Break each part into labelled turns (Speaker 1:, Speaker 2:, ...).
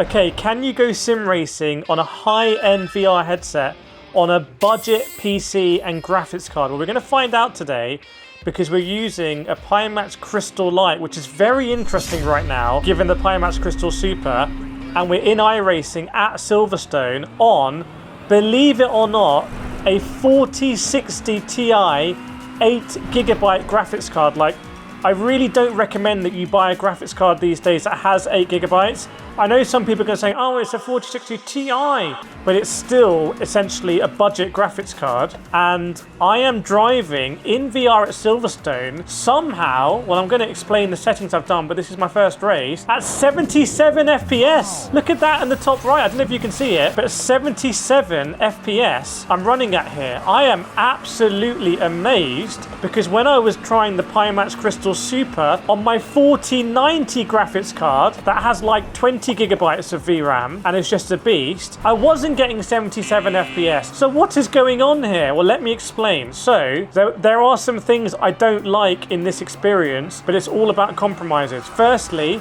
Speaker 1: Okay, can you go sim racing on a high-end VR headset on a budget PC and graphics card? Well, we're going to find out today because we're using a pimax Crystal Lite, which is very interesting right now, given the pimax Crystal Super, and we're in iRacing at Silverstone on, believe it or not, a 4060 Ti 8GB graphics card. Like, I really don't recommend that you buy a graphics card these days that has 8GB. I know some people are going to say, oh, it's a 4060 Ti, but it's still essentially a budget graphics card. And I am driving in VR at Silverstone somehow, well, I'm going to explain the settings I've done, but this is my first race, at 77 FPS. Look at that in the top right. I don't know if you can see it, but 77 FPS I'm running at here. I am absolutely amazed because when I was trying the pimax Crystal Super on my 4090 graphics card that has like 20 gigabytes of VRAM and it's just a beast, I wasn't getting 77 FPS. So what is going on here? Well, let me explain. So there are some things I don't like in this experience, but it's all about compromises. Firstly,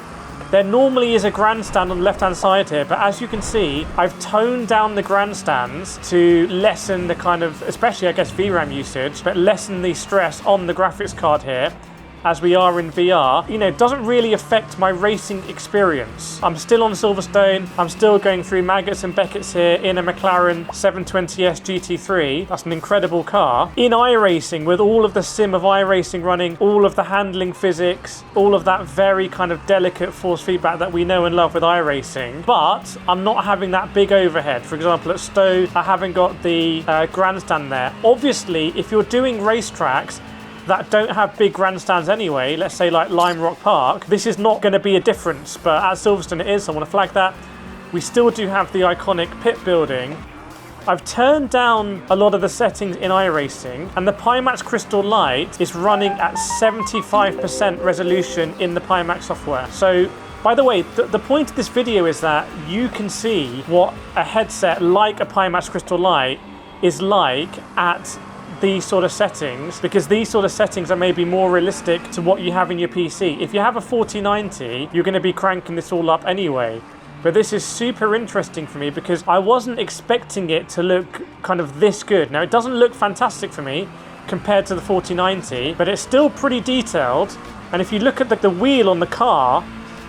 Speaker 1: there normally is a grandstand on the left-hand side here, but as you can see, I've toned down the grandstands to lessen the kind of, especially I guess VRAM usage, but lessen the stress on the graphics card here. As we are in VR, you know, it doesn't really affect my racing experience. I'm still on Silverstone. I'm still going through Maggots and Beckett's here in a McLaren 720S GT3. That's an incredible car. In iRacing, with all of the sim of iRacing running, all of the handling physics, all of that very kind of delicate force feedback that we know and love with iRacing. But I'm not having that big overhead. For example, at Stowe, I haven't got the grandstand there. Obviously, if you're doing racetracks that don't have big grandstands anyway, let's say like Lime Rock Park, this is not going to be a difference, but at Silverstone it is. I want to flag that. We still do have the iconic pit building. I've turned down a lot of the settings in iRacing, and the pimax Crystal Lite is running at 75% resolution in the pimax software. So, by the way, the point of this video is that you can see what a headset like a pimax Crystal Lite is like at these sort of settings, because these sort of settings are maybe more realistic to what you have in your PC. If you have a 4090, you're going to be cranking this all up anyway. But this is super interesting for me because I wasn't expecting it to look kind of this good. Now, it doesn't look fantastic for me compared to the 4090, but it's still pretty detailed. And if you look at the wheel on the car,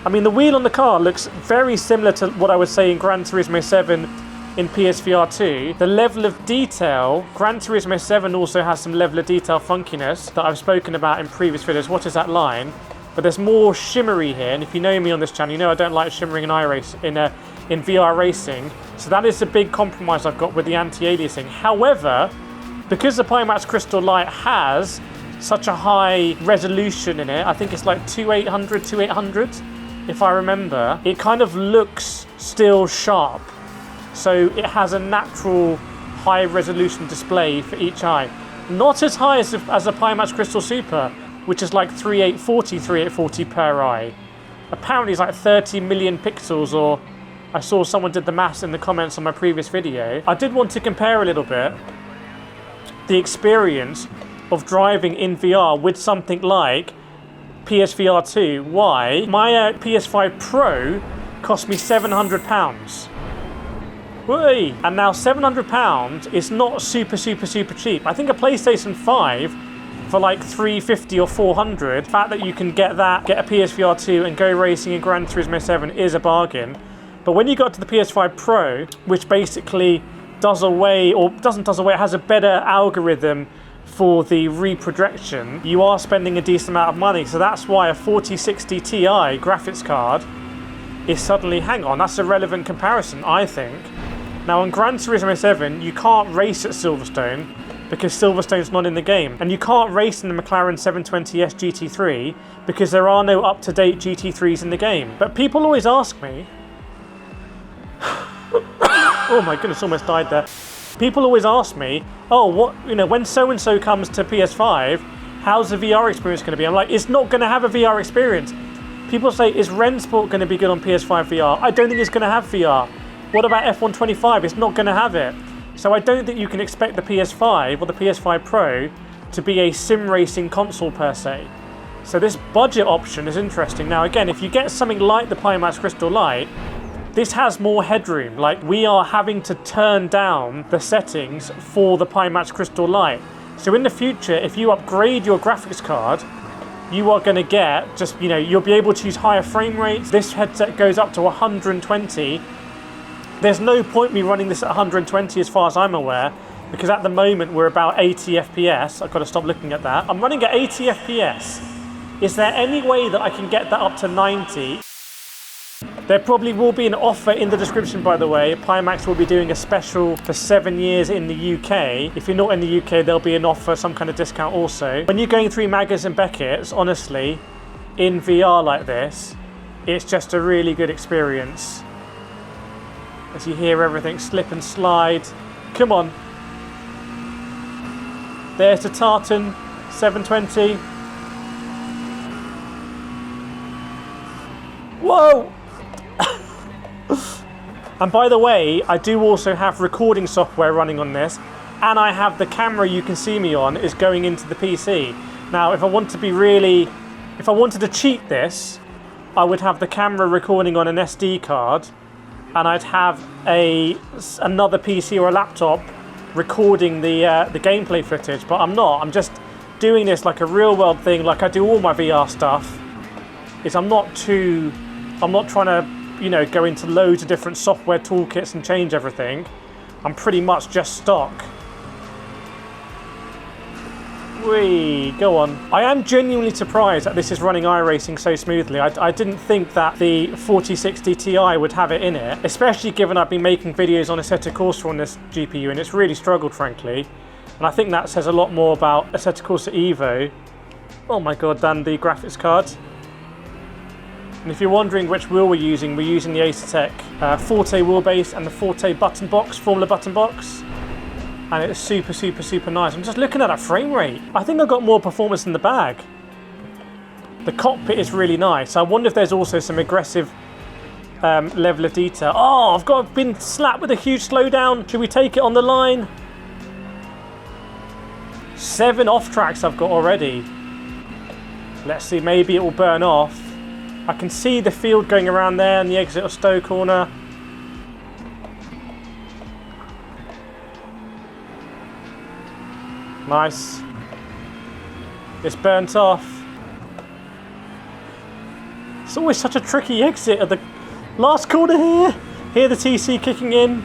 Speaker 1: I mean, the wheel on the car looks very similar to what I would say in Gran Turismo 7 in PSVR 2. The level of detail, Gran Turismo 7 also has some level of detail funkiness that I've spoken about in previous videos. What is that line? But there's more shimmery here, and if you know me on this channel, you know I don't like shimmering in in VR racing. So that is the big compromise I've got with the anti-aliasing. However, because the pimax Crystal Lite has such a high resolution in it, I think it's like 2800 if I remember, it kind of looks still sharp. So it has a natural high resolution display for each eye. Not as high as a pimax Crystal Super, which is like 3840 per eye. Apparently it's like 30 million pixels, or I saw someone did the maths in the comments on my previous video. I did want to compare a little bit the experience of driving in VR with something like PSVR 2. Why? My PS5 Pro cost me £700. And now £700 is not super cheap. I think a PlayStation 5 for like $350 or $400, the fact that you can get a PSVR 2 and go racing in Gran Turismo 7 is a bargain. But when you got to the PS5 Pro, which basically doesn't does away, it has a better algorithm for the reprojection, you are spending a decent amount of money. So that's why a 4060 Ti graphics card is suddenly, hang on, that's a relevant comparison, I think. Now, on Gran Turismo 7, you can't race at Silverstone because Silverstone's not in the game. And you can't race in the McLaren 720S GT3 because there are no up-to-date GT3s in the game. But people always ask me... oh my goodness, almost died there. People always ask me, oh, when so-and-so comes to PS5, how's the VR experience going to be? I'm like, it's not going to have a VR experience. People say, is Rennsport going to be good on PS5 VR? I don't think it's going to have VR. What about F125? It's not going to have it. So I don't think you can expect the PS5 or the PS5 Pro to be a sim racing console per se. So this budget option is interesting. Now again, if you get something like the pimax Crystal Lite, this has more headroom. Like, we are having to turn down the settings for the pimax Crystal Light. So in the future, if you upgrade your graphics card, you are going to get just, you know, you'll be able to use higher frame rates. This headset goes up to 120. There's no point me running this at 120 as far as I'm aware, because at the moment we're about 80 FPS. I've got to stop looking at that. I'm running at 80 FPS. Is there any way that I can get that up to 90? There probably will be an offer in the description, by the way. Pimax will be doing a special for 7 years in the UK. If you're not in the UK, there'll be an offer, some kind of discount also. When you're going through Maggers and Beckett's, honestly, in VR like this, it's just a really good experience. As you hear everything slip and slide. Come on. There's the Tartan 720. Whoa! And by the way, I do also have recording software running on this, and I have the camera you can see me on is going into the PC. Now, if I want to be really, if I wanted to cheat this, I would have the camera recording on an SD card, and I'd have another PC or a laptop recording the gameplay footage, but I'm not. I'm just doing this like a real world thing, like I do all my VR stuff. I'm not trying to, you know, go into loads of different software toolkits and change everything. I'm pretty much just stock. Whee, go on. I am genuinely surprised that this is running iRacing so smoothly. I didn't think that the 4060 Ti would have it in it, especially given I've been making videos on Assetto Corsa on this GPU, and it's really struggled, frankly. And I think that says a lot more about Assetto Corsa Evo, oh my god, than the graphics card. And if you're wondering which wheel we're using the Asetek Forte wheelbase and the Forte button box, Formula button box. And it's super, super, super nice. I'm just looking at that frame rate. I think I've got more performance in the bag. The cockpit is really nice. I wonder if there's also some aggressive level of detail. Oh, I've been slapped with a huge slowdown. Should we take it on the line? 7 off tracks I've got already. Let's see, maybe it will burn off. I can see the field going around there and the exit of Stowe corner. Nice. It's burnt off. It's always such a tricky exit at the last corner here. Hear the TC kicking in.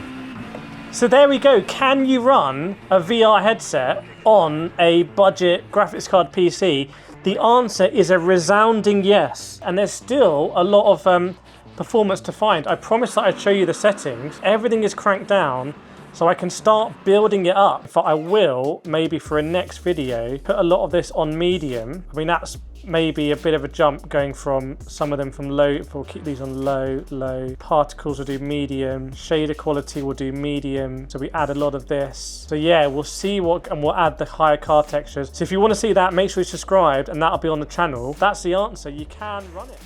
Speaker 1: So there we go. Can you run a VR headset on a budget graphics card PC? The answer is a resounding yes, and there's still a lot of performance to find. I promised that I'd show you the settings. Everything is cranked down, so I can start building it up. But I will, maybe for a next video, put a lot of this on medium. I mean, that's maybe a bit of a jump going from some of them from low. If we'll keep these on low. Particles will do medium. Shader quality will do medium. So we add a lot of this. So yeah, we'll see and we'll add the higher car textures. So if you want to see that, make sure you subscribe and that'll be on the channel. That's the answer. You can run it.